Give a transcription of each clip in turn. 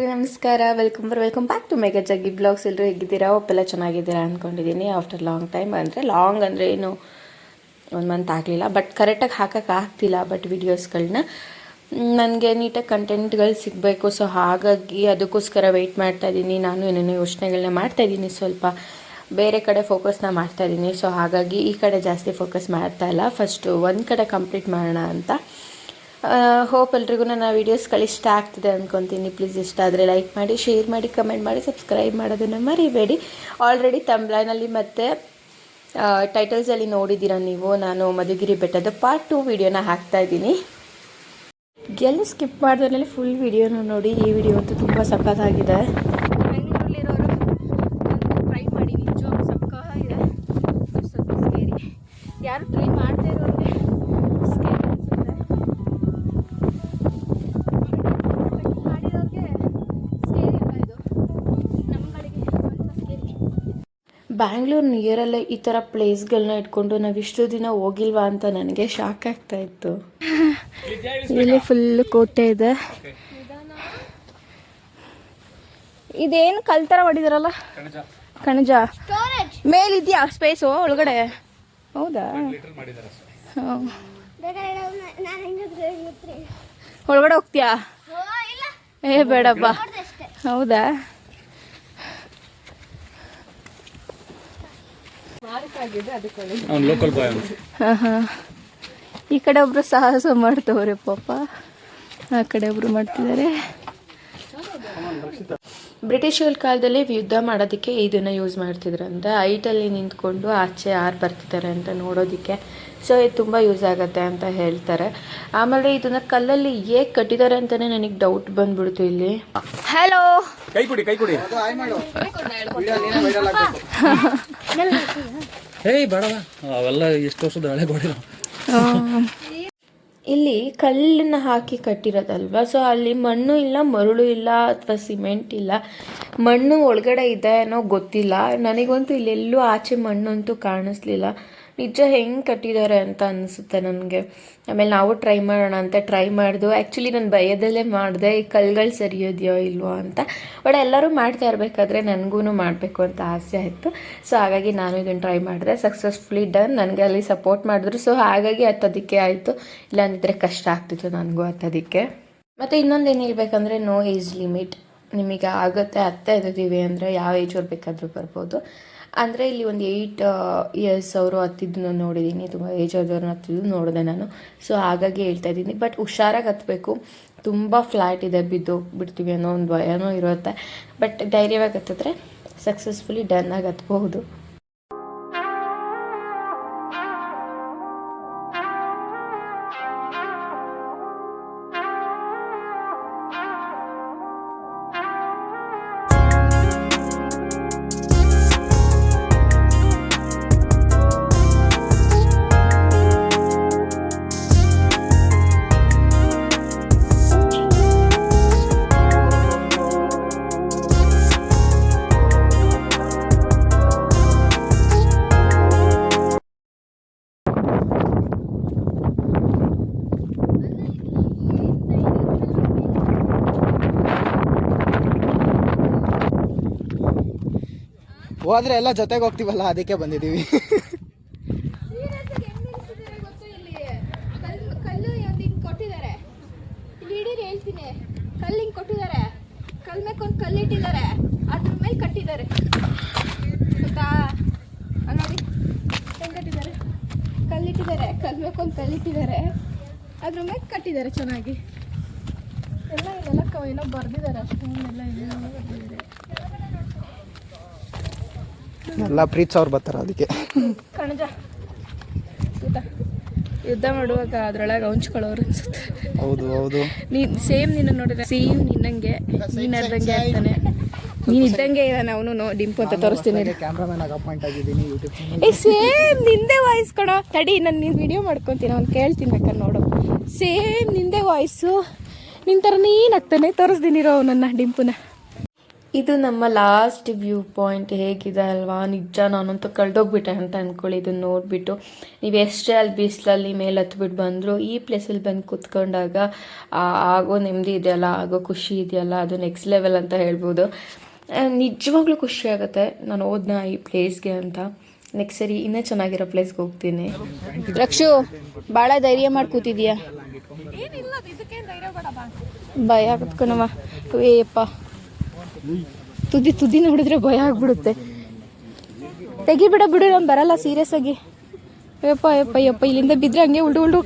ನಮಸ್ಕಾರ, welcome back to mega ಜಗ್ಗಿ blogs. ಎಲ್ಲರೂ ಹೇಗಿದ್ದೀರಾ? ಒಪ್ಪೆಲ್ಲ ಚೆನ್ನಾಗಿದ್ದೀರಾ ಅಂದ್ಕೊಂಡಿದ್ದೀನಿ. ಆಫ್ಟರ್ ಲಾಂಗ್ ಟೈಮ್ ಅಂದರೆ ಏನು 1 ಮಂತ್ ಆಗಲಿಲ್ಲ, ಬಟ್ ಕರೆಕ್ಟಾಗಿ ಹಾಕೋಕ್ಕಾಗ್ತಿಲ್ಲ. ಬಟ್ ವೀಡಿಯೋಸ್ಗಳನ್ನ ನನಗೆ ನೀಟಾಗಿ ಕಂಟೆಂಟ್ಗಳು ಸಿಗಬೇಕು. ಸೊ ಹಾಗಾಗಿ ಅದಕ್ಕೋಸ್ಕರ ವೆಯ್ಟ್ ಮಾಡ್ತಾಯಿದ್ದೀನಿ. ನಾನು ಏನೇನೋ ಯೋಚನೆಗಳನ್ನ ಮಾಡ್ತಾಯಿದ್ದೀನಿ, ಸ್ವಲ್ಪ ಬೇರೆ ಕಡೆ ಫೋಕಸ್ನ ಮಾಡ್ತಾಯಿದ್ದೀನಿ. ಸೊ ಹಾಗಾಗಿ ಈ ಕಡೆ ಜಾಸ್ತಿ ಫೋಕಸ್ ಮಾಡ್ತಾಯಿಲ್ಲ. ಫಸ್ಟು ಒಂದು ಕಡೆ ಕಂಪ್ಲೀಟ್ ಮಾಡೋಣ ಅಂತ. ಹೋಪ್ ಎಲ್ರಿಗೂ ನನ್ನ ವೀಡಿಯೋಸ್ಗಳು ಇಷ್ಟ ಆಗ್ತಿದೆ ಅಂದ್ಕೊತೀನಿ. ಪ್ಲೀಸ್ ಇಷ್ಟ ಆದರೆ ಲೈಕ್ ಮಾಡಿ, ಶೇರ್ ಮಾಡಿ, ಕಮೆಂಟ್ ಮಾಡಿ, ಸಬ್ಸ್ಕ್ರೈಬ್ ಮಾಡೋದನ್ನು ಮರಿಬೇಡಿ. ಆಲ್ರೆಡಿ ತಮ್ಬ್ಲೈನಲ್ಲಿ ಮತ್ತು ಟೈಟಲ್ಸಲ್ಲಿ ನೋಡಿದ್ದೀರ ನೀವು. ನಾನು ಮಧುಗಿರಿ ಬೆಟ್ಟದ ಪಾರ್ಟ್ 2 ವೀಡಿಯೋನ ಹಾಕ್ತಾಯಿದ್ದೀನಿ. ಎಲ್ಲೂ ಸ್ಕಿಪ್ ಮಾಡಿದ್ರಲ್ಲಿ ಫುಲ್ ವೀಡಿಯೋನ ನೋಡಿ. ಈ ವಿಡಿಯೋ ಅಂತೂ ತುಂಬ ಸಖತ್ತಾಗಿದೆ. ಬೆಂಗಳೂರಲ್ಲಿರೋರು ಟ್ರೈ ಮಾಡಿ, ನಿಜವಾಗ್ಲೂ ಸಖತ್ತಾಗಿದೆ. ಸ್ವಲ್ಪ ಸ್ಕೇರಿ, ಯಾರು ಟ್ರೈ ಮಾಡ್ತಾ ಇರೋರಿಗೆ ಸ್ಕೇರಿ ಅನಿಸುತ್ತೆ. ಮಾಡಿರೋರಿಗೆ ಸ್ಕೇರಿ ಅಲ್ಲ ಇದು, ನಮ್ಮಗಳಿಗೆ ಸ್ವಲ್ಪ ಸ್ಕೇರಿ. ಬ್ಯಾಂಗ್ಳೂರು ನಿಯರಲ್ಲೇ ಈ ಥರ ಪ್ಲೇಸ್ಗಳನ್ನ ಇಟ್ಕೊಂಡು ನಾವು ಇಷ್ಟು ದಿನ ಹೋಗಿಲ್ವಾ ಅಂತ ನನಗೆ ಶಾಕ್ ಆಗ್ತಾ ಇತ್ತು. ಇಲ್ಲಿ ಫುಲ್ ಕೋಟೆ ಇದೆ. ಇದೇನು ಕಲ್ತರ ಹೊಡಿದಾರಲ್ಲ, ಕಣಜ ಮೇಲಿದ್ಯಾ ಸ್ಪೇಸು ಒಳಗಡೆ? ಹೌದಾ? ಒಳಗಡೆ ಹೋಗ್ತೀಯಾ? ಏ ಬೇಡಬ್ಬ. ಹೌದಾ? ಈ ಕಡೆ ಒಬ್ರು ಸಾಹಸ ಮಾಡ್ತವ್ರೆ ಪಾಪ, ಆ ಕಡೆ ಒಬ್ರು ಮಾಡ್ತಿದ್ದಾರೆ. ಬ್ರಿಟಿಷರ ಕಾಲದಲ್ಲಿ ಯುದ್ಧ ಮಾಡೋದಕ್ಕೆ ಇದನ್ನು ಯೂಸ್ ಮಾಡ್ತಿದ್ರಂತೆ. ಹೈಟಲ್ಲಿ ನಿಂತ್ಕೊಂಡು ಆಚೆ ಯಾರು ಬರ್ತಿದ್ದಾರೆ ಅಂತ ನೋಡೋದಕ್ಕೆ. ಸೊ ಇದು ತುಂಬ ಯೂಸ್ ಆಗುತ್ತೆ ಅಂತ ಹೇಳ್ತಾರೆ. ಆಮೇಲೆ ಇದನ್ನು ಕಲ್ಲಲ್ಲಿ ಹೇಗೆ ಕಟ್ಟಿದ್ದಾರೆ ಅಂತಲೇ ನನಗೆ ಡೌಟ್ ಬಂದ್ಬಿಡ್ತು ಇಲ್ಲಿ. ಹಲೋ, ಕೈ ಕೊಡಿ. ಅವೆಲ್ಲ ಎಷ್ಟು ವರ್ಷದ ಹಳೆ ಗೋಡೆ. ಇಲ್ಲಿ ಕಲ್ಲನ್ನು ಹಾಕಿ ಕಟ್ಟಿರೋದಲ್ವ. ಸೊ ಅಲ್ಲಿ ಮಣ್ಣು ಇಲ್ಲ, ಮರಳು ಇಲ್ಲ, ಅಥವಾ ಸಿಮೆಂಟ್ ಇಲ್ಲ. ಮಣ್ಣು ಒಳಗಡೆ ಇದೆ ಏನೋ ಗೊತ್ತಿಲ್ಲ ನನಗಂತೂ. ಇಲ್ಲೆಲ್ಲೂ ಆಚೆ ಮಣ್ಣಂತೂ ಕಾಣಿಸ್ಲಿಲ್ಲ. ನಿಜ ಹೆಂಗೆ ಕಟ್ಟಿದ್ದಾರೆ ಅಂತ ಅನಿಸುತ್ತೆ ನನಗೆ. ಆಮೇಲೆ ನಾವು ಟ್ರೈ ಮಾಡೋಣ ಅಂತ ಟ್ರೈ ಮಾಡಿದ್ವು. ಆ್ಯಕ್ಚುಲಿ ನಾನು ಭಯದಲ್ಲೇ ಮಾಡಿದೆ, ಈ ಕಲ್ಗಳು ಸರಿಯೋದ್ಯೋ ಇಲ್ವೋ ಅಂತ. ಬಟ್ ಎಲ್ಲರೂ ಮಾಡ್ತಾ ಇರಬೇಕಾದ್ರೆ ನನಗೂ ಮಾಡಬೇಕು ಅಂತ ಆಸೆ ಆಯಿತು. ಸೊ ಹಾಗಾಗಿ ನಾನು ಇದನ್ನು ಟ್ರೈ ಮಾಡಿದೆ. Successfully done. ನನಗೆ ಅಲ್ಲಿ ಸಪೋರ್ಟ್ ಮಾಡಿದ್ರು. ಸೊ ಹಾಗಾಗಿ ಹತ್ತೋದಕ್ಕೆ ಆಯಿತು. ಇಲ್ಲಾಂದಿದ್ರೆ ಕಷ್ಟ ಆಗ್ತಿತ್ತು ನನಗೂ ಹತ್ತೋದಕ್ಕೆ. ಮತ್ತು ಇನ್ನೊಂದು ಏನು ಹೇಳ್ಬೇಕಂದ್ರೆ, ನೋ ಏಜ್ ಲಿಮಿಟ್. ನಿಮಗೆ ಆಗುತ್ತೆ, ಹತ್ತಾ ಇದ್ದೀವಿ ಅಂದರೆ ಯಾವ ಏಜವ್ರು ಬೇಕಾದರೂ ಬರ್ಬೋದು. ಅಂದರೆ ಇಲ್ಲಿ ಒಂದು 8 ಇಯರ್ಸ್ ಅವರು ಹತ್ತಿದ್ದು ನೋಡಿದ್ದೀನಿ. ತುಂಬ ಏಜ್ ಆದವ್ರನ್ನ ಹತ್ತಿದ್ದು ನೋಡಿದೆ ನಾನು. ಸೊ ಹಾಗಾಗಿ ಹೇಳ್ತಾ ಇದ್ದೀನಿ. ಬಟ್ ಹುಷಾರಾಗಿ ಹತ್ತಬೇಕು. ತುಂಬ ಫ್ಲ್ಯಾಟ್ ಇದೆ, ಬಿಡ್ತೀವಿ ಅನ್ನೋ ಒಂದು ಭಯನೂ ಇರುತ್ತೆ. ಬಟ್ ಧೈರ್ಯವಾಗಿ ಹತ್ತಿದ್ರೆ ಸಕ್ಸಸ್ಫುಲಿ ಡನ್ ಆಗಿ ಹತ್ಬಹುದು. ಹೋದ್ರೆ ಎಲ್ಲ ಜೊತೆಗೆ ಹೋಗ್ತೀವಲ್ಲ, ಅದಕ್ಕೆ ಬಂದಿದ್ದೀವಿ. ಕಲ್ಲು ಹಿಂಗೆ ಕೊಟ್ಟಿದ್ದಾರೆ. ಇಲ್ಲಿ ಹೇಳ್ತೀನಿ, ಕಲ್ಲು ಹಿಂಗೆ ಕೊಟ್ಟಿದ್ದಾರೆ. ಕಲ್ ಮೇಲೆ ಒಂದು ಕಲ್ಲು ಇಟ್ಟಿದ್ದಾರೆ, ಅದ್ರ ಮೇಲೆ ಕಟ್ಟಿದ್ದಾರೆ. ಗೊತ್ತಾ? ನೋಡಿ ಹೆಂಗೆ ಕಟ್ಟಿದ್ದಾರೆ. ಕಲ್ಲಿಟ್ಟಿದ್ದಾರೆ, ಕಲ್ ಮೇಲೆ ಒಂದು ಕಲ್ಲಿಟ್ಟಿದ್ದಾರೆ, ಅದ್ರ ಮೇಲೆ ಕಟ್ಟಿದ್ದಾರೆ ಚೆನ್ನಾಗಿ. ಇಲ್ಲೆಲ್ಲ ಏನೋ ಬರ್ದಿದ್ದಾರೆ ಅಷ್ಟೊಂದೆಲ್ಲ ಬರ್ದಿದ್ದಾರೆ. ಎಲ್ಲ ಪ್ರೀತ್ಸವ್ರು ಬರ್ತಾರೆ ಅದಕ್ಕೆ. ಕಣಜ ಯುದ್ಧ ಮಾಡುವಾಗ ಅದ್ರೊಳಗೆ ಹಂಚ್ಕೊಳ್ಳೋರು ಅನ್ಸುತ್ತೆ. ಹೌದು. ಸೇಮ್ ನಿನ್ನ ನೋಡಿದ್ರೆ ಸೇಮ್ ನಿನ್ನಂಗೆ, ನೀನು ಅರ್ಧಂಗೆ ಆಗ್ತಾನೆ. ನೀನು ಇದ್ದಂಗೆ ಇದ್ದಾನೆ ಅವನು. ಡಿಂಪು ಅಂತ ತೋರಿಸ್ತೀನಿ. ಕ್ಯಾಮ್ರಾಮನ್ ಆಗಿ ಅಪಾಯಿಂಟ್ ಆಗಿದ್ದೀನಿ ಯೂಟ್ಯೂಬ್ ಚಾನಲ್. ಸೇಮ್ ನಿಂದೆ ವಾಯ್ಸ್ ಕಣೋ. ತಡಿ, ನಾನು ನೀನು ವಿಡಿಯೋ ಮಾಡ್ಕೊತೀನಿ, ಅವ್ನು ಕೇಳ್ತೀನಿ ಬೇಕಾದ್ರೆ ನೋಡು. ಸೇಮ್ ನಿಂದೆ ವಾಯ್ಸು, ನಿನ್ನ ಥರ ನೀನು ಆಗ್ತಾನೆ. ತೋರಿಸ್ತೀನಿ ಅವನನ್ನು, ಡಿಂಪುನ. ಇದು ನಮ್ಮ ಲಾಸ್ಟ್ ವ್ಯೂ ಪಾಯಿಂಟ್. ಹೇಗಿದೆ ಅಲ್ವಾ, ನಿಜ ನಾನಂತೂ ಕಳೆದೋಗ್ಬಿಟ್ಟೆ ಅಂತ ಅಂದ್ಕೊಳ್ಳಿ ಇದನ್ನು ನೋಡಿಬಿಟ್ಟು. ನೀವು ಎಷ್ಟೇ ಅಲ್ಲಿ ಬಿಸಿಲಲ್ಲಿ ಮೇಲೆ ಹತ್ಬಿಟ್ಟು ಬಂದರೂ ಈ ಪ್ಲೇಸಲ್ಲಿ ಬಂದು ಕೂತ್ಕೊಂಡಾಗ ಆಗೋ ನೆಮ್ಮದಿ ಇದೆಯಲ್ಲ, ಆಗೋ ಖುಷಿ ಇದೆಯಲ್ಲ, ಅದು ನೆಕ್ಸ್ಟ್ ಲೆವೆಲ್ ಅಂತ ಹೇಳ್ಬೋದು. ನಿಜವಾಗ್ಲೂ ಖುಷಿ ಆಗುತ್ತೆ ನಾನು ಹೋದ್ನ ಈ ಪ್ಲೇಸ್ಗೆ ಅಂತ. ನೆಕ್ಸ್ಟ್ ಸರಿ ಇನ್ನೂ ಚೆನ್ನಾಗಿರೋ ಪ್ಲೇಸ್ಗೆ ಹೋಗ್ತೀನಿ. ರಕ್ಷು ಭಾಳ ಧೈರ್ಯ ಮಾಡಿ ಕೂತಿದ್ಯಾ? ಭಯ ಆಗುತ್ತೆ ಕಣವ. ಏಯಪ್ಪ, ತುದಿ ನೋಡಿದ್ರೆ ಭಯ ಆಗ್ಬಿಡುತ್ತೆ. ತೆಗಿಬಿಡ ಬಿಡು, ನಾನು ಬರಲ್ಲ ಸೀರಿಯಸ್ ಆಗಿ. ಯಪ್ಪ ಇಲ್ಲಿಂದ ಬಿದ್ದರೆ ಹಂಗೆ ಉಳ್ಕೊಂಡು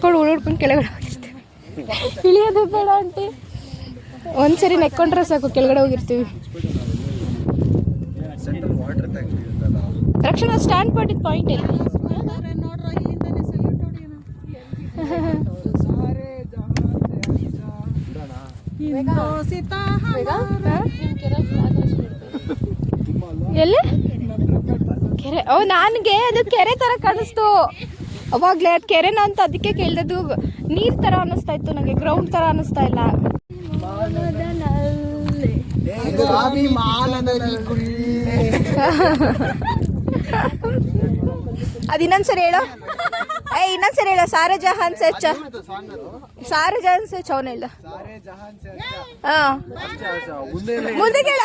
ಕೆಳಗಡೆ ಹೋಗಿರ್ತೀವಿ. ಇಳಿಯೋದು ಬೇಡ ಆಂಟಿ, ಒಂದ್ಸರಿ ನೆಕ್ಕೊಂಡ್ರೆ ಸಾಕು ಕೆಳಗಡೆ ಹೋಗಿರ್ತೀವಿ. ರಕ್ಷಣಾ ಸ್ಟ್ಯಾಂಡ್ ಮಾಡಿದ ಪಾಯಿಂಟ್ ಎಲ್ಲಿ? ಎಲ್ಲಿ ಕೆರೆ? ಓ, ನನಗೆ ಅದು ಕೆರೆ ತರ ಕಾಣಿಸ್ತು ಅವಾಗ್ಲೇ. ಅದು ಕೆರೆನ ಅಂತ ಅದಕ್ಕೆ ಕೇಳ್ದದು. ನೀರ್ ತರ ಅನಿಸ್ತಾ ಇತ್ತು ನನಗೆ, ಗ್ರೌಂಡ್ ತರ ಅನಿಸ್ತಾ ಇಲ್ಲ. ಅದು ಇನ್ನೊಂದ್ಸರಿ ಹೇಳೋ. ಇನ್ನೊಂದ್ಸರಿ ಹೇಳೋ. ಸಾರೆ ಜಹಾನ್ ಸೆ ಅಚ್ಚಾ, ಸಾರೆ ಜಹಾನ್ ಸೆ ಚೌನ ಇಲ್ಲ. ಮುಂದೆ ಕೇಳ.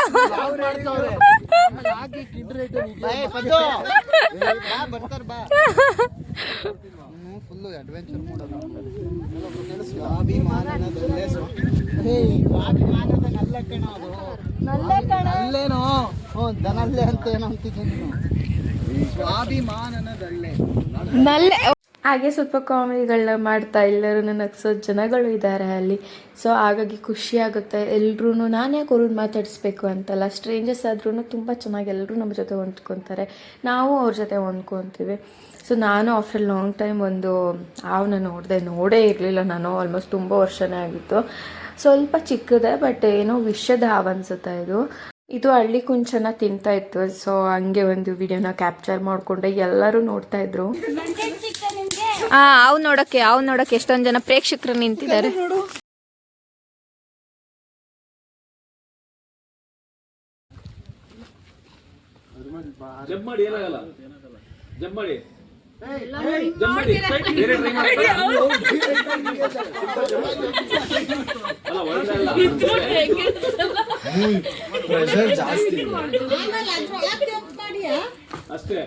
ನಲ್ಲೆ. ಹಾಗೆ ಸ್ವಲ್ಪ ಕಾಮಿಡಿಗಳನ್ನ ಮಾಡ್ತಾ ಎಲ್ಲರೂ ನಗಿಸೋ ಜನಗಳು ಇದ್ದಾರೆ ಅಲ್ಲಿ. ಸೊ ಹಾಗಾಗಿ ಖುಷಿ ಆಗುತ್ತೆ. ಎಲ್ಲರೂ ನಾನು ಯಾಕೆ ಅವ್ರನ್ನ ಮಾತಾಡಿಸ್ಬೇಕು ಅಂತಲ್ಲ, ಸ್ಟ್ರೇಂಜರ್ಸ್ ಆದ್ರೂ ತುಂಬ ಚೆನ್ನಾಗಿ ಎಲ್ಲರೂ ನಮ್ಮ ಜೊತೆ ಹೊಂದ್ಕೊತಾರೆ, ನಾವು ಅವ್ರ ಜೊತೆ ಹೊಂದ್ಕೊತೀವಿ. ಸೊ ನಾನು ಆಫ್ಟರ್ ಲಾಂಗ್ ಟೈಮ್ ಒಂದು ಹಾವನ್ನ ನೋಡೇ ಇರಲಿಲ್ಲ ನಾನು. ಆಲ್ಮೋಸ್ಟ್ ತುಂಬ ವರ್ಷನೇ ಆಗಿತ್ತು. ಸ್ವಲ್ಪ ಚಿಕ್ಕದೆ, ಬಟ್ ಏನೋ ವಿಷದ ಹಾವು ಅನ್ಸುತ್ತೆ ಇದು ಹಳ್ಳಿ ಕುಂಚನ ತಿಂತಾ ಇತ್ತು. ಸೊ ಹಂಗೆ ಒಂದು ವಿಡಿಯೋನ ಕ್ಯಾಪ್ಚರ್ ಮಾಡಿಕೊಂಡೆ, ಎಲ್ಲರೂ ನೋಡ್ತಾ ಇದ್ರು. ಅವು ನೋಡಕ್ಕೆ ಎಷ್ಟೊಂದು ಜನ ಪ್ರೇಕ್ಷಕರು ನಿಂತಿದ್ದಾರೆ. ಅಷ್ಟೇ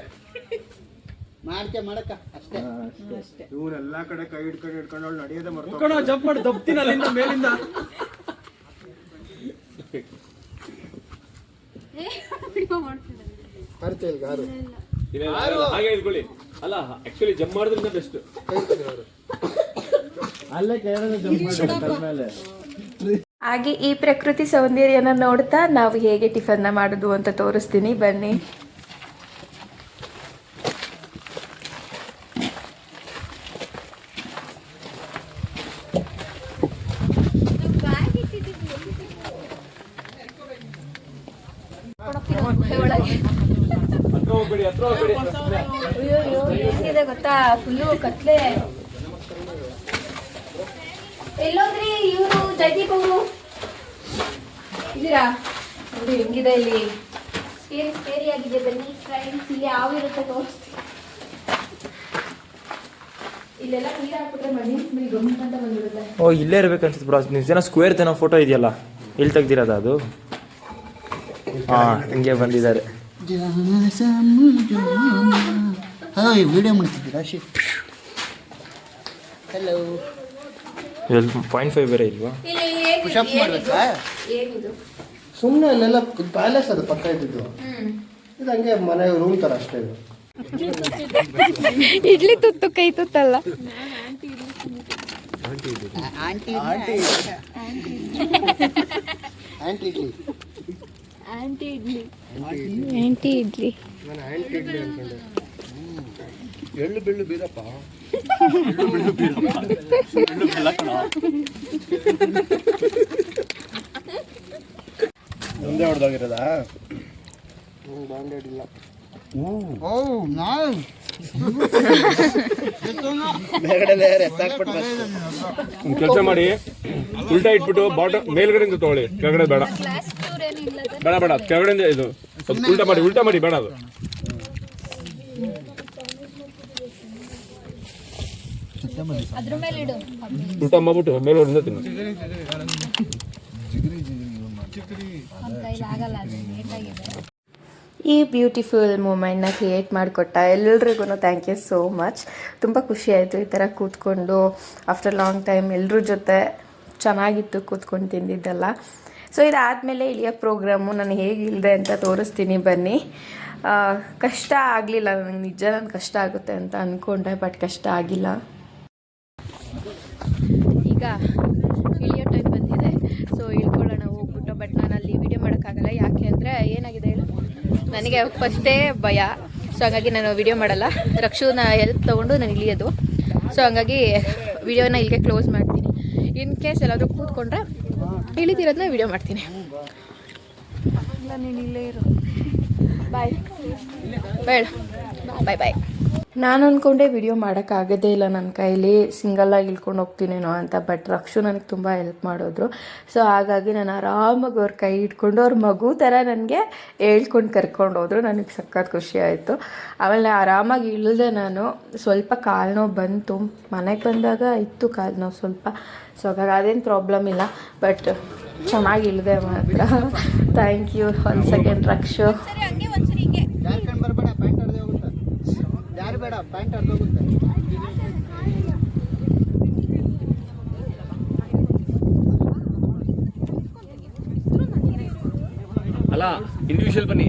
ಮಾಡಕ ಅಷ್ಟೇ. ಇವರೆಲ್ಲಾ ಕಡೆ ಕೈ ಹಿಡ್ಕೊಂಡು ಅವಳು ನಡೆಯೋದೇ ಮರ್ಕೊಂಡು ಜಂಪ್ ಮಾಡಿ ದಬ್ತೀನಿ ಅಲ್ಲಿಂದ ಮೇಲಿಂದ. ಹಾಗೆ ಇಟ್ಕೊಳ್ಳಿ. ಅಲ್ಲ ಆಕ್ಚುಲಿ ಜಂಪ್ ಮಾಡಿದ್ರಿಂದ ಬೆಸ್ಟ್. ಅಲ್ಲೇ ಕೆಳಗಡೆ ಜಂಪ್ ಮಾಡಿ. ಹಾಗೆ ಈ ಪ್ರಕೃತಿ ಸೌಂದರ್ಯನ ನೋಡ್ತಾ ನಾವು ಹೇಗೆ ಟಿಫನ್ನ ಮಾಡೋದು ಅಂತ ತೋರಿಸ್ತೀನಿ, ಬನ್ನಿ. ಹೇಗಿದೆ ಗೊತ್ತಾ, ಫುಲ್ಲು ಕತ್ಲೆ. ಎಲ್ಲೋದ್ರಿ ಇವರು ಜೈದೀಪ್ ಅವರು? ಇದ್ದೀರಾ? ನೋಡಿ ಹೆಂಗಿದೆ ಇಲ್ಲಿ, ಸ್ಕೇರಿ ಆಗಿದೆ. ಬನ್ನಿ ಫ್ರೆಂಡ್ಸ್, ಇಲ್ಲಿ ಯಾವ ಇರುತ್ತೆ ತೋರಿಸ್ತೀನಿ. ಇಲ್ಲೆಲ್ಲ ನೀರು ಹಾಕ್ಬಿಟ್ರೆ ಮಣ್ಣಿನ ಸ್ಮೆಲ್ ಗಮ್ಮಂತ ಬಂದ್ಬಿಡುತ್ತೆ. ಓ, ಇಲ್ಲೇ ಇರ್ಬೇಕನ್ಸುತ್ತೆ ಬ್ರೋ. ನಿಜ ಸ್ಕ್ವೇರ್ ತನೋ ಫೋಟೋ ಇದೆಯಲ್ಲ, ಇಲ್ಲಿ ತೆಗ್ದಿರೋದು ಅದು. ಹಿಂಗೆ ಬಂದಿದ್ದಾರೆ. ವಿಡಿಯೋ ಮಾಡ್ತಿದ್ದೀರಾ? ಹಲೋ. 0.5 ಬೇರೆ ಇಲ್ವಾ? ಪುಷಪ್ ಮಾಡ್ಬೇಕಾ? ಏನಿದು? ಸುಮ್ಮನೆ ಅಲ್ಲೆಲ್ಲ ಪ್ಯಾಲೇಸ್ ಅದು ಪಕ್ಕ ಇದ್ದಿದ್ದು. ಇದು ಹಂಗೆ ಮನೆ ರೂಮ್ ಥರ ಅಷ್ಟೇ. ಇದು ಇಡ್ಲಿ ತುತ್ತು ಕೈ ತುತ್ತಲ್ಲ. ಆಂಟಿ ಇಡ್ಲಿ ನಾನು ಆಂಟಿ ಇಡ್ಲಿ ಅನ್ಕೊಂಡೆ. ಎಳ್ಳು ಬೆಳ್ಳು ಬೀರಪ್ಪ. ಮುಂದೆ ಹೊಡೆದೋಗಿರೋದಾ? ಬಾಂಡೆಡ್ ಇಲ್ಲ. ಓ ನೈಸ್. ಕೆಲಸ ಮಾಡಿ, ಉಲ್ಟಾ ಇಟ್ಬಿಟ್ಟು ಬಾಟಮ್ ಮೇಲ್ಗಡೆಯಿಂದ ತಗೊಳ್ಳಿ, ಕೆಳಗಡೆ ಬೇಡ. ಬೇಡ ಕೆಳಗಡೆಯಿಂದ ಇದು ಉಲ್ಟಾ ಮಾಡಿ ಬೇಡ ಅದು ಅದ್ರ ಮೇಲೆ ಇಡು. ಉಲ್ಟಾ ಮಾಡ್ಬಿಟ್ಟು ಮೇಲೆ ಒಂದು ತಿನ್ನು. ನಮ್ಮ ಕೈಲಿ ಆಗಲ್ಲ, ಅದು ನೀಟಾಗಿದೆ. ಈ ಬ್ಯೂಟಿಫುಲ್ ಮೂಮೆಂಟ್ನ ಕ್ರಿಯೇಟ್ ಮಾಡಿಕೊಟ್ಟ ಎಲ್ರಿಗೂ ಥ್ಯಾಂಕ್ ಯು ಸೋ ಮಚ್. ತುಂಬ ಖುಷಿ ಆಯಿತು ಈ ಥರ ಕೂತ್ಕೊಂಡು ಆಫ್ಟರ್ ಲಾಂಗ್ ಟೈಮ್ ಎಲ್ಲರ ಜೊತೆ ಚೆನ್ನಾಗಿತ್ತು ಕೂತ್ಕೊಂಡು ತಿಂದಿದ್ದೆಲ್ಲ. ಸೊ ಇದಾದಮೇಲೆ ಇಳಿಯೋ ಪ್ರೋಗ್ರಾಮು ನಾನು ಹೇಗೆ ಇಳಿದೆ ಅಂತ ತೋರಿಸ್ತೀನಿ ಬನ್ನಿ. ಕಷ್ಟ ಆಗಲಿಲ್ಲ ನನಗೆ, ನಿಜ ನಾನು ಕಷ್ಟ ಆಗುತ್ತೆ ಅಂತ ಅಂದ್ಕೊಂಡೆ, ಬಟ್ ಕಷ್ಟ ಆಗಿಲ್ಲ. ಈಗ ಇಳಿಯೋ ಟೈಮ್ ಬಂದಿದೆ, ಸೊ ಇಳ್ಕೊಳ್ಳೋಣ ಹೋಗ್ಬಿಟ್ಟು. ಬಟ್ ನಾನು ಅಲ್ಲಿ ವೀಡಿಯೋ ಮಾಡೋಕ್ಕಾಗಲ್ಲ, ಯಾಕೆ ಅಂದರೆ ಏನಾಗಿದೆ ಹೇಳು, ನನಗೆ ಫಸ್ಟೇ ಭಯ. ಸೊ ಹಾಗಾಗಿ ನಾನು ವಿಡಿಯೋ ಮಾಡಲ್ಲ, ರಕ್ಷುನ ಹೆಲ್ಪ್ ತೊಗೊಂಡು ನಾನು ಇಳಿಯೋದು. ಸೊ ಹಾಗಾಗಿ ವಿಡಿಯೋನ ಇಲ್ಲಿಗೆ ಕ್ಲೋಸ್ ಮಾಡ್ತೀನಿ. ಇನ್ ಕೇಸ್ ಎಲ್ಲಾದರೂ ಕೂತ್ಕೊಂಡ್ರೆ ಇಳಿದಿರೋದನ್ನ ವಿಡಿಯೋ ಮಾಡ್ತೀನಿ. ಇಲ್ಲ ನೀನು ಇಲ್ಲೇ ಇರು, ಬಾಯ್ ಬೇಡ, ಬಾಯ್ ಬಾಯ್. ನಾನು ಅಂದ್ಕೊಂಡೆ ವಿಡಿಯೋ ಮಾಡೋಕ್ಕಾಗೋದೇ ಇಲ್ಲ ನನ್ನ ಕೈಲಿ, ಸಿಂಗಲ್ಲಾಗಿ ಇಳ್ಕೊಂಡು ಹೋಗ್ತೀನೇನೋ ಅಂತ. ಬಟ್ ರಕ್ಷು ನನಗೆ ತುಂಬ ಹೆಲ್ಪ್ ಮಾಡಿದ್ರು. ಸೊ ಹಾಗಾಗಿ ನಾನು ಆರಾಮಾಗಿ ಅವ್ರ ಕೈ ಇಟ್ಕೊಂಡು ಅವ್ರ ಮಗು ಥರ ನನಗೆ ಹೇಳ್ಕೊಂಡು ಕರ್ಕೊಂಡು ಹೋದ್ರು. ನನಗೆ ಸಖತ್ ಖುಷಿ ಆಯಿತು. ಆಮೇಲೆ ಆರಾಮಾಗಿ ಇಳಿದೆ ನಾನು. ಸ್ವಲ್ಪ ಕಾಲು ನೋವು ಬಂತು, ಮನೆಗೆ ಬಂದಾಗ ಇತ್ತು ಕಾಲು ನೋವು ಸ್ವಲ್ಪ. ಸೊ ಹಾಗಾಗಿ ಅದೇನು ಪ್ರಾಬ್ಲಮ್ ಇಲ್ಲ, ಬಟ್ ಚೆನ್ನಾಗಿ ಇಳಿದೆ ಮಾತ್ರ. Thank you once again Rakshu. ಸರಿ, ಹಂಗೆ ಒಂದ್ಸರಿ ಹಿಂಗೆ ಜಾರ್ಖಂಡ್ ಬರಬೇಡ, ಪ್ಯಾಂಟ್ ಅರ್ಧ ಹೋಗುತ್ತೆ. ಯಾರು ಬೇಡ, ಪ್ಯಾಂಟ್ ಅರ್ಧ ಹೋಗುತ್ತೆ. ಅಲ್ಲ ಇಂಡಿವಿಜುವಲ್ ಬನ್ನಿ,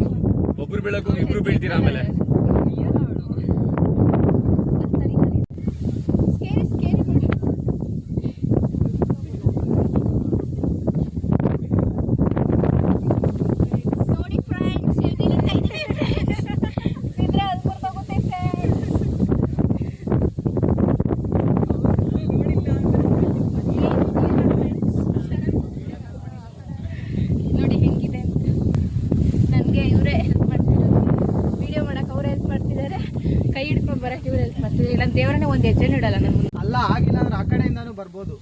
ಒಬ್ರು ಬೀಳಕ್ಕೂ ಇಬ್ರು ಬೀಳ್ತೀರಾ ಆಮೇಲೆ. ಸ್ಕೇರಿ ಮಾಡಿ. ನೋಡಿ ಫ್ರೆಂಡ್ಸ್, ಇಳಿತಾ ಇದ್ರೆ ಬಿದ್ರೆ ಅದು ಮುರ್ದೋಗುತ್ತೆ ಫ್ರೆಂಡ್ಸ್. ನೋಡಿ ಹೆಂಗಿದೆ ಅಂತ. ನನಗೆ ಇವರೇ ಹೆಲ್ಪ್ ಮಾಡ್ತಿದ್ದಾರೆ, ವಿಡಿಯೋ ಮಾಡೋಕೆ ಅವರೇ ಹೆಲ್ಪ್ ಮಾಡ್ತಿದ್ದಾರೆ, ಕೈ ಹಿಡ್ಕೊಂಡು ಬರೋಕೆ ಇವ್ರು ಹೆಲ್ಪ್ ಮಾಡ್ತಿದ್ದಾರೆ. ಇಲ್ಲ ದೇವರನ್ನೇ ಒಂದು ಹೆಜ್ಜೆ ಇಡಲ್ಲ ನನ್ನ ಮುಂದೆ. ಅಲ್ಲ, ಆಗಿಲ್ಲ ಅಂದ್ರೆ ಆ ಕಡೆಯಿಂದಾನು ಬರ್ಬೋದು.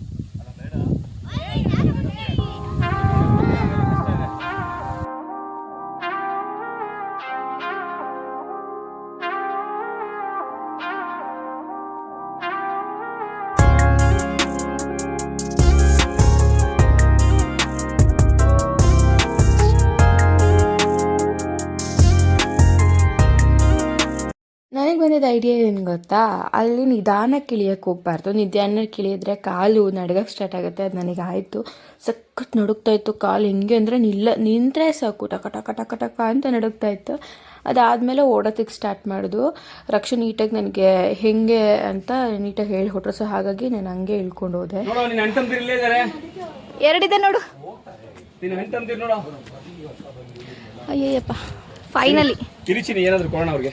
ನನಗೆ ಬಂದಿದ್ದ ಐಡಿಯಾ ಏನು ಗೊತ್ತಾ, ಅಲ್ಲಿ ನಿಧಾನಕ್ಕೆ ಇಳಿಯೋಕ್ಕೆ ಹೋಗ್ಬಾರ್ದು. ನಿಧಾನಕ್ಕೆ ಇಳಿದ್ರೆ ಕಾಲು ನಡ್ಗಕ್ಕೆ ಸ್ಟಾರ್ಟ್ ಆಗುತ್ತೆ. ಅದು ನನಗೆ ಆಯಿತು, ಸಖತ್ ನಡುಗ್ತಾ ಇತ್ತು ಕಾಲು. ಹೆಂಗೆ ಅಂದರೆ ನಿಂತರೆ ಸಾಕು ಟಕ ಟಕ ಟಕ ಟಕ ಅಂತ ನಡುಗ್ತಾ ಇತ್ತು. ಅದಾದಮೇಲೆ ಓಡೋದಕ್ಕೆ ಸ್ಟಾರ್ಟ್ ಮಾಡೋದು. ರಕ್ಷು ನೀಟಾಗಿ ನನಗೆ ಹೆಂಗೆ ಅಂತ ನೀಟಾಗಿ ಹೇಳಿ ಹೊಟ್ರು. ಸೊ ಹಾಗಾಗಿ ನಾನು ಹಂಗೆ ಇಳ್ಕೊಂಡು ಹೋದೆ. ನಿನ್ನ ಅಣ್ತಂದಿರು ಇಲ್ಲೇ ಇದ್ದಾರೆ, ಎರಡಿದೆ ನೋಡು. ನಿನ್ನ ಅಣ್ತಂದಿರು ನೋಡು. ಅಯ್ಯಯ್ಯಪ್ಪ, ಫೈನಲಿ ಕಿರಿಚಿನಿ ಏನಾದ್ರು ಕೊಡೋಣ ಅವ್ರಿಗೆ.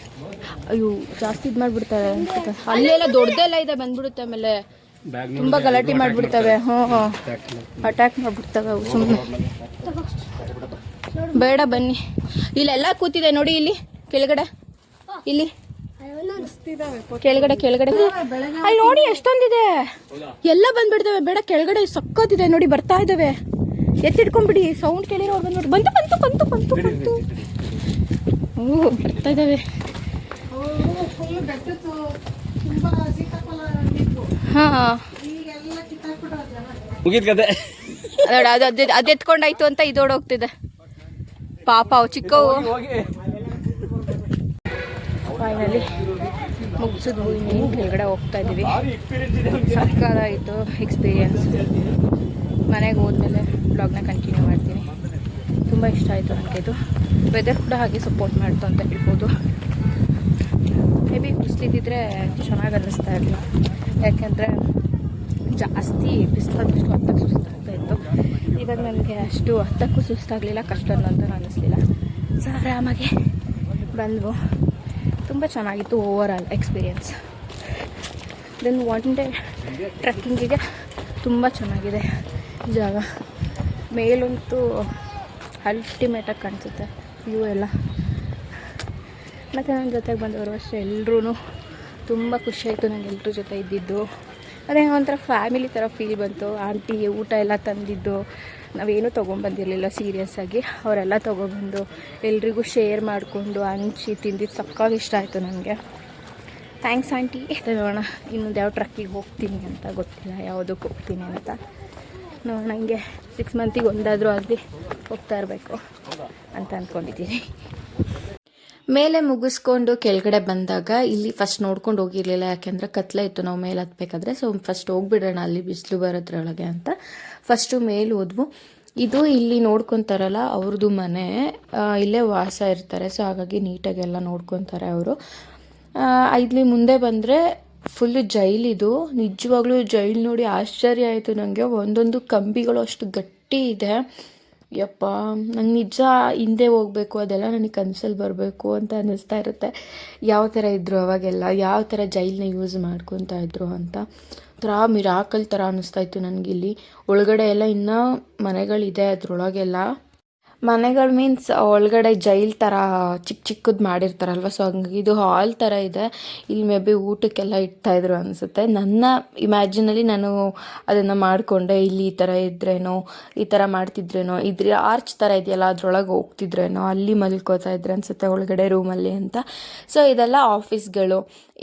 ಅಯ್ಯೋ ಜಾಸ್ತಿ ಇದು ಮಾಡಿಬಿಡ್ತಾರೆ ಅನ್ಸುತ್ತೆ. ಅಲ್ಲೆಲ್ಲ ದೊಡ್ಡದೆಲ್ಲ ಇದೆ, ಬಂದ್ಬಿಡುತ್ತೆ. ಆಮೇಲೆ ತುಂಬ ಗಲಾಟೆ ಮಾಡಿಬಿಡ್ತವೆ. ಅಟ್ಯಾಕ್ ಮಾಡಿಬಿಡ್ತವೆ ಅವು ಸುಮ್ಮನೆ. ಬೇಡ ಬನ್ನಿ, ಇಲ್ಲೆಲ್ಲ ಕೂತಿದೆ ನೋಡಿ, ಇಲ್ಲಿ ಕೆಳಗಡೆ, ಇಲ್ಲಿ ಕೆಳಗಡೆ ಅಲ್ಲಿ ನೋಡಿ ಎಷ್ಟೊಂದಿದೆ, ಎಲ್ಲ ಬಂದ್ಬಿಡ್ತವೆ. ಬೇಡ, ಕೆಳಗಡೆ ಸಕ್ಕತ್ತಿದೆ ನೋಡಿ, ಬರ್ತಾ ಇದ್ದಾವೆ. ಎತ್ತಿಡ್ಕೊಂಡ್ಬಿಡಿ, ಸೌಂಡ್ ಕೇಳಿರೋ ಅವ್ರು ಬಂದ್ಬಿಟ್ಟು ಬಂತು. ಓ ಬರ್ತಾ ಇದ್ದಾವೆ. ಹಾಂ ಮುಗಿದ ಕತೆ. ಅದು ಎತ್ಕೊಂಡಾಯ್ತು ಅಂತ ಇದೋಡ್ ಹೋಗ್ತಿದೆ ಪಾಪ, ಅವು ಚಿಕ್ಕವು. ಫೈನಲಿ ಮುಗಿಸಿದ್ವು, ಇನ್ನೇನು ಕೆಳಗಡೆ ಹೋಗ್ತಾ ಇದ್ದೀವಿ. ಸಕ್ಕತ್ತಾಗಿತ್ತು ಎಕ್ಸ್ಪೀರಿಯನ್ಸ್. ಮನೆಗೆ ಹೋದ್ಮೇಲೆ ಬ್ಲಾಗ್ನ ಕಂಟಿನ್ಯೂ ಮಾಡ್ತೀನಿ. ತುಂಬ ಇಷ್ಟ ಆಯಿತು ನನಗೆ ಇದು. ವೆದರ್ ಕೂಡ ಹಾಗೆ ಸಪೋರ್ಟ್ ಮಾಡ್ತು ಅಂತ ಹೇಳ್ಬೋದು. ಮೇ ಬಿ ಬಿಸಿಲಿದ್ದಿದ್ರೆ ಚೆನ್ನಾಗಿ ಅನ್ನಿಸ್ತಾ ಇರಲಿಲ್ಲ, ಯಾಕೆಂದರೆ ಜಾಸ್ತಿ ಬಿಸಿಲು ಹತ್ತಕ್ಕೆ ಸುಸ್ತಾಗ್ತಾ ಇತ್ತು. ಇವಾಗ ನನಗೆ ಅಷ್ಟು ಹತ್ತಕ್ಕೂ ಸುಸ್ತಾಗಲಿಲ್ಲ, ಕಷ್ಟ ಅಂತ ಅನ್ನಿಸ್ಲಿಲ್ಲ. ಸೊ ಆರಾಮಾಗಿ ಬಂದ್ವು. ತುಂಬ ಚೆನ್ನಾಗಿತ್ತು over all experience. Then one day ಟ್ರೆಕ್ಕಿಂಗಿಗೆ ತುಂಬ ಚೆನ್ನಾಗಿದೆ ಜಾಗ. ಮೇಲಂತೂ ಅಲ್ಟಿಮೇಟಾಗಿ ಕಾಣಿಸುತ್ತೆ ವ್ಯೂ ಎಲ್ಲ. ಮತ್ತು ನನ್ನ ಜೊತೆಗೆ ಬಂದವರು ಅಷ್ಟೇ, ಎಲ್ಲರೂ ತುಂಬ ಖುಷಿಯಾಯಿತು ನನಗೆ ಎಲ್ಲರ ಜೊತೆ ಇದ್ದಿದ್ದು. ಅದೇ ಒಂಥರ ಫ್ಯಾಮಿಲಿ ಥರ ಫೀಲ್ ಬಂತು. ಆಂಟಿ ಊಟ ಎಲ್ಲ ತಂದಿದ್ದು, ನಾವೇನೂ ತೊಗೊಂಬಂದಿರಲಿಲ್ಲ ಸೀರಿಯಸ್ಸಾಗಿ, ಅವರೆಲ್ಲ ತೊಗೊಬಂದು ಎಲ್ರಿಗೂ ಶೇರ್ ಮಾಡಿಕೊಂಡು ಹಂಚಿ ತಿಂದಿದ್ದು ಸಕ್ಕಾಗಿ ಇಷ್ಟ ಆಯಿತು ನನಗೆ. Thanks aunty. ನೋಡೋಣ ಇನ್ನೊಂದು ಯಾವ ಟ್ರಕ್ಕಿಗೆ ಹೋಗ್ತೀನಿ ಅಂತ ಗೊತ್ತಿಲ್ಲ, ಯಾವುದಕ್ಕೆ ಹೋಗ್ತೀನಿ ಅಂತ ನೋಡೋಣ. ಹಂಗೆ 6 ಮಂತಿಗೆ ಒಂದಾದರೂ ಆಗಲಿ ಹೋಗ್ತಾ ಇರಬೇಕು ಅಂತ ಅಂದ್ಕೊಂಡಿದ್ದೀನಿ. ಮೇಲೆ ಮುಗಿಸ್ಕೊಂಡು ಕೆಳಗಡೆ ಬಂದಾಗ ಇಲ್ಲಿ ಫಸ್ಟ್ ನೋಡ್ಕೊಂಡು ಹೋಗಿರಲಿಲ್ಲ, ಯಾಕೆಂದರೆ ಕತ್ಲೆ ಇತ್ತು ನಾವು ಮೇಲೆ ಹತ್ಬೇಕಾದ್ರೆ. ಸೊ ಫಸ್ಟ್ ಹೋಗ್ಬಿಡೋಣ ಅಲ್ಲಿ ಬಿಸಿಲು ಬರೋದ್ರೊಳಗೆ ಅಂತ ಫಸ್ಟು ಮೇಲೆ ಹೋದ್ವು. ಇದು ಇಲ್ಲಿ ನೋಡ್ಕೊತಾರಲ್ಲ ಅವ್ರದ್ದು ಮನೆ, ಇಲ್ಲೇ ವಾಸ ಇರ್ತಾರೆ. ಸೊ ಹಾಗಾಗಿ ನೀಟಾಗೆಲ್ಲ ನೋಡ್ಕೊತಾರೆ ಅವರು. ಇಲ್ಲಿ ಮುಂದೆ ಬಂದರೆ ಫುಲ್ಲು ಜೈಲಿದು. ನಿಜವಾಗ್ಲೂ ಜೈಲು ನೋಡಿ ಆಶ್ಚರ್ಯ ಆಯಿತು ನನಗೆ. ಒಂದೊಂದು ಕಂಬಿಗಳು ಅಷ್ಟು ಗಟ್ಟಿ ಇದೆ. ಯಪ್ಪ, ನಂಗೆ ನಿಜ ಹಿಂದೆ ಹೋಗಬೇಕು, ಅದೆಲ್ಲ ನನಗೆ ಕನಸಲ್ಲಿ ಬರಬೇಕು ಅಂತ ಅನ್ನಿಸ್ತಾ ಇರುತ್ತೆ. ಯಾವ ಥರ ಇದ್ದರು ಅವಾಗೆಲ್ಲ, ಯಾವ ಥರ ಜೈಲನ್ನ ಯೂಸ್ ಮಾಡ್ಕೊತಾ ಇದ್ರು ಅಂತ ಥರ ಮಿರಾಕಲ್ ಥರ ಅನ್ನಿಸ್ತಾ ಇತ್ತು ನನಗಿಲ್ಲಿ. ಒಳಗಡೆ ಎಲ್ಲ ಇನ್ನೂ ಮನೆಗಳಿದೆ, ಅದ್ರೊಳಗೆಲ್ಲ ಮನೆಗಳು ಮೀನ್ಸ್ ಒಳಗಡೆ ಜೈಲ್ ಥರ ಚಿಕ್ಕದು ಮಾಡಿರ್ತಾರಲ್ವ. ಸೊ ಹಂಗಾಗಿ ಇದು ಹಾಲ್ ಥರ ಇದೆ. ಇಲ್ಲಿ ಮೇ ಬಿ ಊಟಕ್ಕೆಲ್ಲ ಇಡ್ತಾಯಿದ್ರು ಅನಿಸುತ್ತೆ. ನನ್ನ ಇಮ್ಯಾಜಿನಲ್ಲಿ ನಾನು ಅದನ್ನು ಮಾಡಿಕೊಂಡೆ, ಇಲ್ಲಿ ಈ ಥರ ಇದ್ರೇನೋ, ಈ ಥರ ಮಾಡ್ತಿದ್ರೇನೋ, ಇದ್ರ ಆರ್ಚ್ ಥರ ಇದೆಯಲ್ಲ ಅದ್ರೊಳಗೆ ಹೋಗ್ತಿದ್ರೇನೋ, ಅಲ್ಲಿ ಮಲ್ಕೋತಾ ಇದ್ರೆ ಅನಿಸುತ್ತೆ ಒಳಗಡೆ ರೂಮಲ್ಲಿ ಅಂತ. ಸೊ ಇದೆಲ್ಲ ಆಫೀಸ್ಗಳು.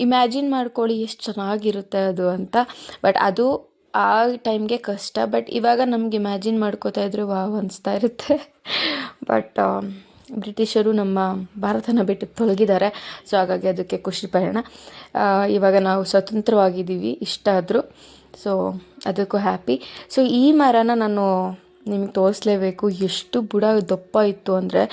ಇಮ್ಯಾಜಿನ್ ಮಾಡ್ಕೊಳ್ಳಿ ಎಷ್ಟು ಚೆನ್ನಾಗಿರುತ್ತೆ ಅದು ಅಂತ. ಬಟ್ ಅದು ಆ ಟೈಮ್ಗೆ ಕಷ್ಟ. ಬಟ್ ಇವಾಗ ನಮ್ಗೆ ಇಮ್ಯಾಜಿನ್ ಮಾಡ್ಕೋತಾ ಇದ್ರೆ ವಾವ್ ಅನಿಸ್ತಾ ಇರುತ್ತೆ. ಬಟ್ ಬ್ರಿಟಿಷರು ನಮ್ಮ ಭಾರತನ ಬಿಟ್ಟು ತೊಲಗಿದ್ದಾರೆ. ಸೊ ಹಾಗಾಗಿ ಅದಕ್ಕೆ ಖುಷಿ ಪಡೋಣ. ಇವಾಗ ನಾವು ಸ್ವತಂತ್ರವಾಗಿದ್ದೀವಿ ಇಷ್ಟ ಆದರೂ. ಸೊ ಅದಕ್ಕೂ ಹ್ಯಾಪಿ. ಸೊ ಈ ಮರನ ನಾನು ನಿಮಗೆ ತೋರಿಸ್ಲೇಬೇಕು. ಎಷ್ಟು ಬುಡ ದಪ್ಪ ಇತ್ತು ಅಂದರೆ,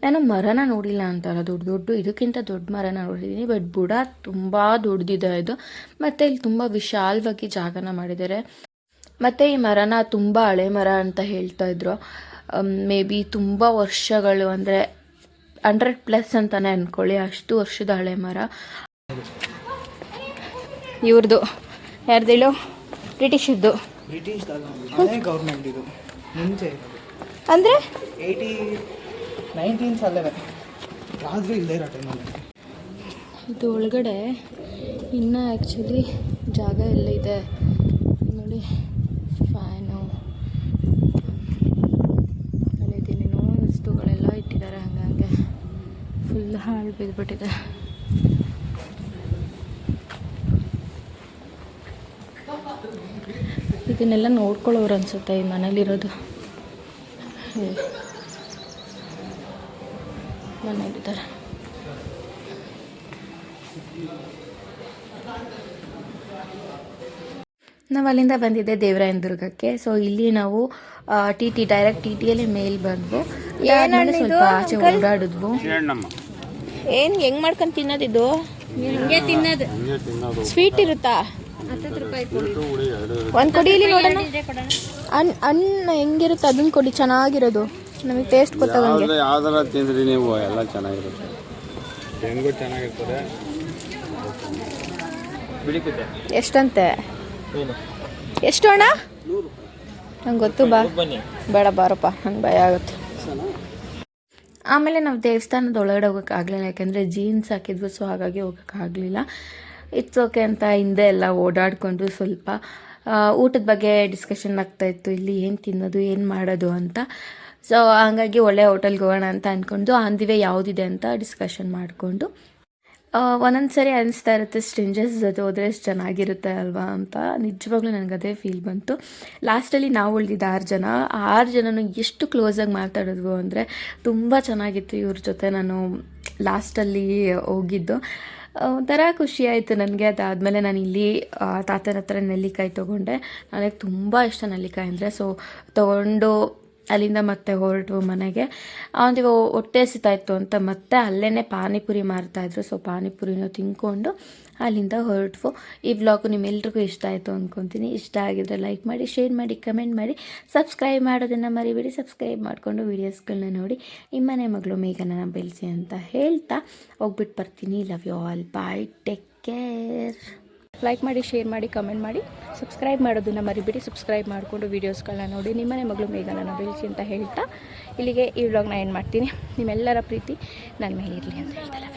ನಾನು ಮರನ ನೋಡಿಲ್ಲ ಅಂತಲ್ಲ, ದೊಡ್ಡ ಇದಕ್ಕಿಂತ ದೊಡ್ಡ ಮರನ ನೋಡಿದ್ದೀನಿ. ಬಟ್ ಬುಡ ತುಂಬ ದೊಡ್ಡದಿದೆ ಇದು. ಮತ್ತು ಇಲ್ಲಿ ತುಂಬ ವಿಶಾಲವಾಗಿ ಜಾಗನ ಮಾಡಿದ್ದಾರೆ. ಮತ್ತು ಈ ಮರನ ತುಂಬ ಹಳೆ ಮರ ಅಂತ ಹೇಳ್ತಾ ಇದ್ರು. ಮೇ ಬಿ ತುಂಬ ವರ್ಷಗಳು, ಅಂದರೆ 100+ ಅಂತಲೇ ಅಂದ್ಕೊಳ್ಳಿ, ಅಷ್ಟು ವರ್ಷದ ಹಳೆ ಮರ. ಇವ್ರದ್ದು ಯಾರ್ದೇಳು? ಬ್ರಿಟಿಷದ್ದು. ಬ್ರಿಟಿಷ್ ಹಳೆ ಗೌರ್ಮೆಂಟ್ ಇದು, ಮುಂಚೆ ಅಂದರೆ 1911 ರಾಜರು ಇಲ್ಲದೆ ಇರೋ ಟೈಮಲ್ಲಿ. ಇದು ಒಳಗಡೆ ಇನ್ನೂ ಆ್ಯಕ್ಚುಲಿ ಜಾಗ ಎಲ್ಲ ಇದೆ ನೋಡಿ. ಫ್ಯಾನು, ಅಲ್ಲಿದ್ದೇನೇನೋ ವಸ್ತುಗಳೆಲ್ಲ ಇಟ್ಟಿದ್ದಾರೆ. ಹಂಗೆ ಫುಲ್ ಹಾಳು ಬಿದ್ದುಬಿಟ್ಟಿದೆ. ಇದನ್ನೆಲ್ಲ ನೋಡ್ಕೊಳ್ಳೋರು ಅನಿಸುತ್ತೆ ಈ ಮನೇಲಿರೋದು. ಮನೇಲಿದ್ದಾರೆ. ನಾವು ಅಲ್ಲಿಂದ ಬಂದಿದ್ದೆ ದೇವರಾಯನ ದುರ್ಗಕ್ಕೆ. ಸೊ ಇಲ್ಲಿ ನಾವು ಡೈರೆಕ್ಟ್ TTಯಲ್ಲೇ ಮೇಲ್ ಬಂದ್ವು. ಸ್ವಲ್ಪ ಆಚೆ ಓಡಾಡಿದ್ವು. ಏನು ಹೆಂಗೆ ಮಾಡ್ಕೊಂಡು ತಿನ್ನೋದಿದು? ಹಿಂಗೆ ತಿನ್ನೋದು. ಸ್ವೀಟ್ ಇರುತ್ತಾ? 10 ರೂಪಾಯಿ ಒಂದು ಕೊಡಿ. ಇಲ್ಲಿ ನೋಡೋಣ ಅನ್ನ ಹೆಂಗಿರುತ್ತೆ ಅದನ್ನ ಕೊಡಿ, ಚೆನ್ನಾಗಿರೋದು. ನಮಗೆ ಟೇಸ್ಟ್ ಗೊತ್ತಾಗಂಗೆ. ಯಾವ್ದಾರ ತಿಂದ್ರಿ ನೀವು, ಎಲ್ಲ ಚೆನ್ನಾಗಿರುತ್ತೆ. ಹೆಂಗೂ ಚೆನ್ನಾಗಿರ್ತದೆ. ಎಷ್ಟಂತೆ? ಎಷ್ಟು ಅಣ್ಣ? ನಂಗೆ ಗೊತ್ತು, ಬಾ. ಬೇಡ ಬಾರಪ್ಪ, ನಂಗೆ ಭಯ ಆಗುತ್ತೆ. ಆಮೇಲೆ ನಾವು ದೇವಸ್ಥಾನದ ಒಳಗಡೆ ಹೋಗೋಕ್ಕಾಗಲಿಲ್ಲ, ಯಾಕೆಂದರೆ ಜೀನ್ಸ್ ಹಾಕಿದ್ವು. ಸೊ ಹಾಗಾಗಿ ಹೋಗೋಕ್ಕಾಗಲಿಲ್ಲ. ಇಟ್ಸ್ ಓಕೆ ಅಂತ ಹಿಂದೆ ಎಲ್ಲ ಓಡಾಡಿಕೊಂಡು ಸ್ವಲ್ಪ ಊಟದ ಬಗ್ಗೆ ಡಿಸ್ಕಷನ್ ಆಗ್ತಾಯಿತ್ತು. ಇಲ್ಲಿ ಏನು ತಿನ್ನೋದು, ಏನು ಮಾಡೋದು ಅಂತ. ಸೊ ಹಂಗಾಗಿ ಒಳ್ಳೆ ಹೋಟೆಲ್ಗೆ ಹೋಗೋಣ ಅಂತ ಅಂದ್ಕೊಂಡು ಆನ್ ದಿ ವೇ ಯಾವುದಿದೆ ಅಂತ ಡಿಸ್ಕಷನ್ ಮಾಡಿಕೊಂಡು ಒಂದೊಂದು ಸರಿ ಅನಿಸ್ತಾ ಇರುತ್ತೆ ಸ್ಟ್ರೇಂಜರ್ಸ್ ಜೊತೆ ಹೋದರೆ ಎಷ್ಟು ಚೆನ್ನಾಗಿರುತ್ತೆ ಅಲ್ವಾ ಅಂತ. ನಿಜವಾಗ್ಲೂ ನನಗದೇ ಫೀಲ್ ಬಂತು. ಲಾಸ್ಟಲ್ಲಿ ನಾವು ಉಳಿದಿದ್ದು 6 ಜನನು ಎಷ್ಟು ಕ್ಲೋಸಾಗಿ ಮಾತಾಡಿದ್ವು ಅಂದರೆ ತುಂಬ ಚೆನ್ನಾಗಿತ್ತು. ಇವ್ರ ಜೊತೆ ನಾನು ಲಾಸ್ಟಲ್ಲಿ ಹೋಗಿದ್ದು ಒಂಥರ ಖುಷಿ ಆಯಿತು ನನಗೆ. ಅದಾದಮೇಲೆ ನಾನು ಇಲ್ಲಿ ತಾತನ ಹತ್ರ ನೆಲ್ಲಿಕಾಯಿ ತೊಗೊಂಡೆ. ನನಗೆ ತುಂಬ ಇಷ್ಟ ನೆಲ್ಲಿಕಾಯಿ ಅಂದರೆ. ಸೊ ತೊಗೊಂಡು ಅಲ್ಲಿಂದ ಮತ್ತೆ ಹೊರಟು ಮನೆಗೆ. ಒಂದು ಹೊಟ್ಟೆ ಹಸಿತಾಯಿತ್ತು ಅಂತ ಮತ್ತೆ ಅಲ್ಲೇ ಪಾನಿಪುರಿ ಮಾರ್ತಾಯಿದ್ರು. ಸೊ ಪಾನಿಪುರಿನೂ ತಿನ್ಕೊಂಡು ಅಲ್ಲಿಂದ ಹೊರಟು. ಈ ವ್ಲಾಗು ನಿಮ್ಮೆಲ್ರಿಗೂ ಇಷ್ಟ ಆಯಿತು ಅಂದ್ಕೊತೀನಿ. ಇಷ್ಟ ಆಗಿದ್ರೆ ಲೈಕ್ ಮಾಡಿ, ಶೇರ್ ಮಾಡಿ, ಕಮೆಂಟ್ ಮಾಡಿ, ಸಬ್ಸ್ಕ್ರೈಬ್ ಮಾಡೋದನ್ನು ಮರಿಬೇಡಿ. ಸಬ್ಸ್ಕ್ರೈಬ್ ಮಾಡಿಕೊಂಡು ವೀಡಿಯೋಸ್ಗಳನ್ನ ನೋಡಿ ನಿಮ್ಮನೆ ಮಗಳು ಮೇಘನ ಬೆಳೆಸಿ ಅಂತ ಹೇಳ್ತಾ ಹೋಗ್ಬಿಟ್ಟು ಬರ್ತೀನಿ. Love you all, bye, take care. Like ಮಾಡಿ, ಶೇರ್ ಮಾಡಿ, ಕಮೆಂಟ್ ಮಾಡಿ, ಸಬ್ಸ್ಕ್ರೈಬ್ ಮಾಡೋದನ್ನು ಮರಿಬೇಡಿ. ಸಬ್ಸ್ಕ್ರೈಬ್ ಮಾಡಿಕೊಂಡು ವೀಡಿಯೋಸ್ಗಳನ್ನ ನೋಡಿ ನಿಮ್ಮನೆ ಮಗಳು ಮೇಘನ ಬೆಳೆಸಿ ಅಂತ ಹೇಳ್ತಾ ಇಲ್ಲಿಗೆ ಈ ವ್ಲಾಗ್ನ ಎಂಡ್ ಮಾಡ್ತೀನಿ. ನಿಮ್ಮೆಲ್ಲರ ಪ್ರೀತಿ ನನ್ನ ಮೇಲೆ ಇರಲಿ ಅಂತ ಹೇಳ್ತಾರೆ.